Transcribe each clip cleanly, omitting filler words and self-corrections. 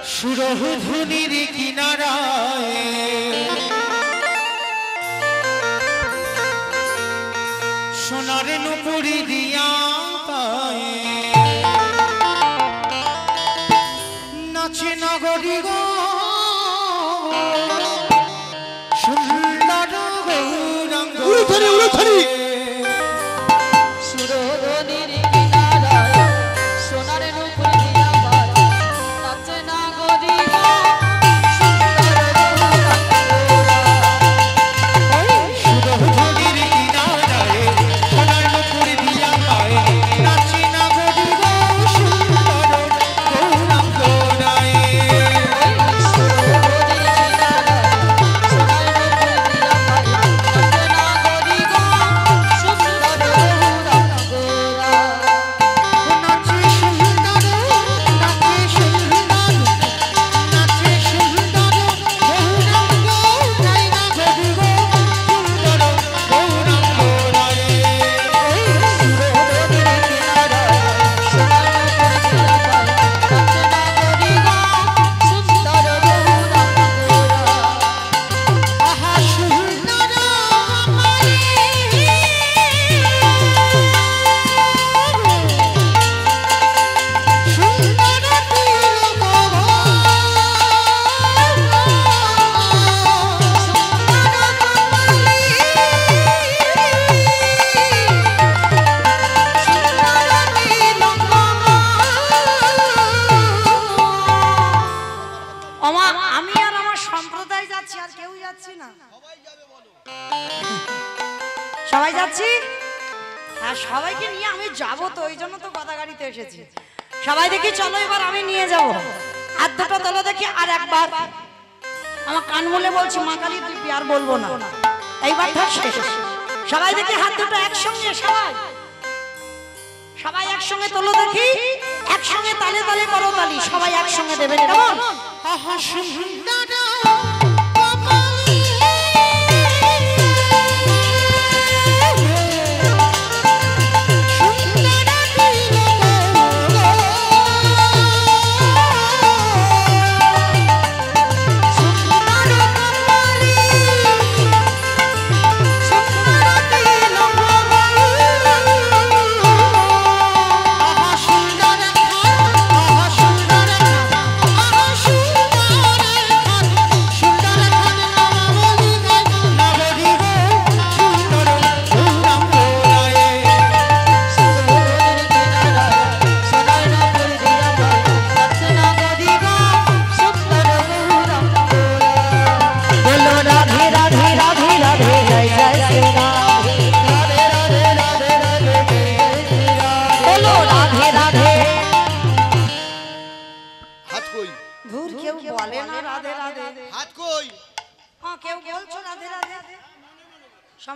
সুরধুনির কিনারায় সোনার নুপুরি দিয়া পায়ে নাচে নগরী গো সুন্দর গৌরাঙ্গ সুরধুনির কিনারায় সোনার নুপুরি দিয়া পায়ে নাচে নগরী গো সবাই যাচ্ছি আর সবাইকে নিয়ে আমি যাব তো ওই জন্য তো কথা গাড়িতে এসেছি সবাই দেখি চলো এবার আমি নিয়ে যাব হাত দুটো তোলো দেখি আর একবার আমার কান বলে বলছি মা কালী তুই আর বলবো না এইবার ঠিক শেষ সবাই দেখি হাত দুটো একসঙ্গে সবাই সবাই একসঙ্গে তোলো দেখি একসঙ্গে তালে তালে করো তালি সবাই একসঙ্গে দেবেন কেমন আহা সুন্দর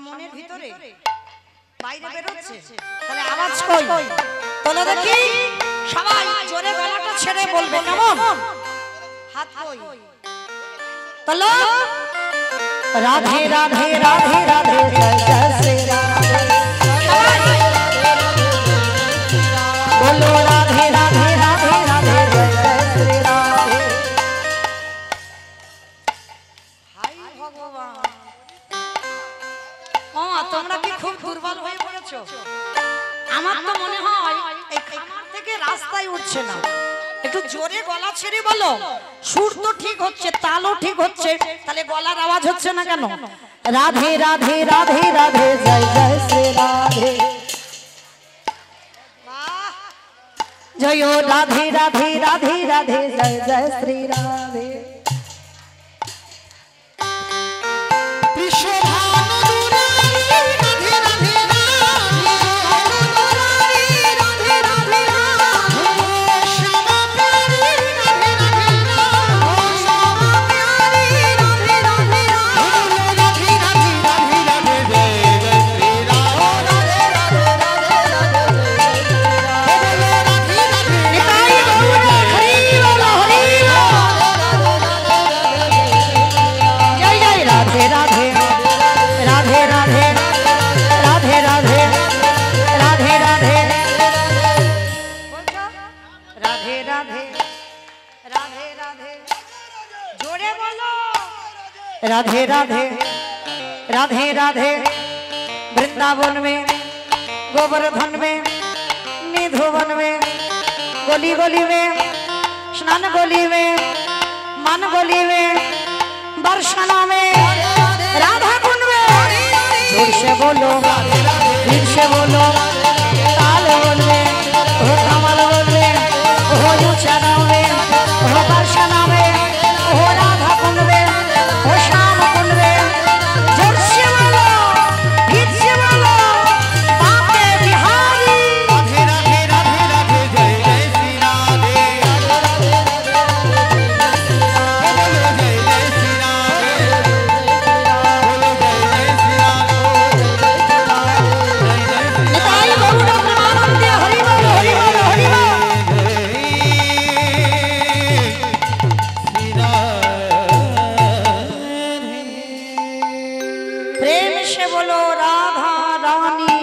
মনের ভিতরে বাইরে বেরোচ্ছে তাহলে আওয়াজ কই তোলো দেখি সবাই জোরে গলাটা ছেড়ে বলবে কেমন হাত কই তোলো রাধে রাধে রাধে রাধে জয় জয় শ্রী রাধে বলো রাধে রাধে রাধে রাধে জয় জয় শ্রী রাধে হাই ভগবান তোমরা কি খুব দুর্বল হয়ে পড়েছো আমার তো মনে হয় এই খামার থেকে রাস্তায় উঠছে না একটু জোরে গলা ছেড়ে বলো সুর তো ঠিক হচ্ছে তালও ঠিক হচ্ছে তাহলে গলার আওয়াজ হচ্ছে না কেন রাধে রাধে রাধে রাধে জয় জয় শ্রী রাধে জয় রাধে রাধে রাধে রাধে জয় জয় শ্রী রাধে রাধে রাধে राधे राधे जोड़े बोलो राधे राधे राधे राधे वृंदावन में गोवर्धन में निधुवन में गली गली में स्नान गली में मन गली में बरसाना में राधा कुंड में जोर से बोलो फिर से बोलो ताल बोलवे ओ कमल बोलवे ओ ऊंचा में ओ बरसाना में ओ राधा कुंड में ओ श्याम कुंड में जोर से बोलो फिर से बोलो बापे बिहारी राधे राधे राधे राधे जय जय श्री राधे बोलो जय जय श्री राधे बोलो जय जय श्री राधे निताई गरुड़ प्रेमानंद हरि बोल हरि बोल हरि बोल प्रेम से बोलो राधा रानी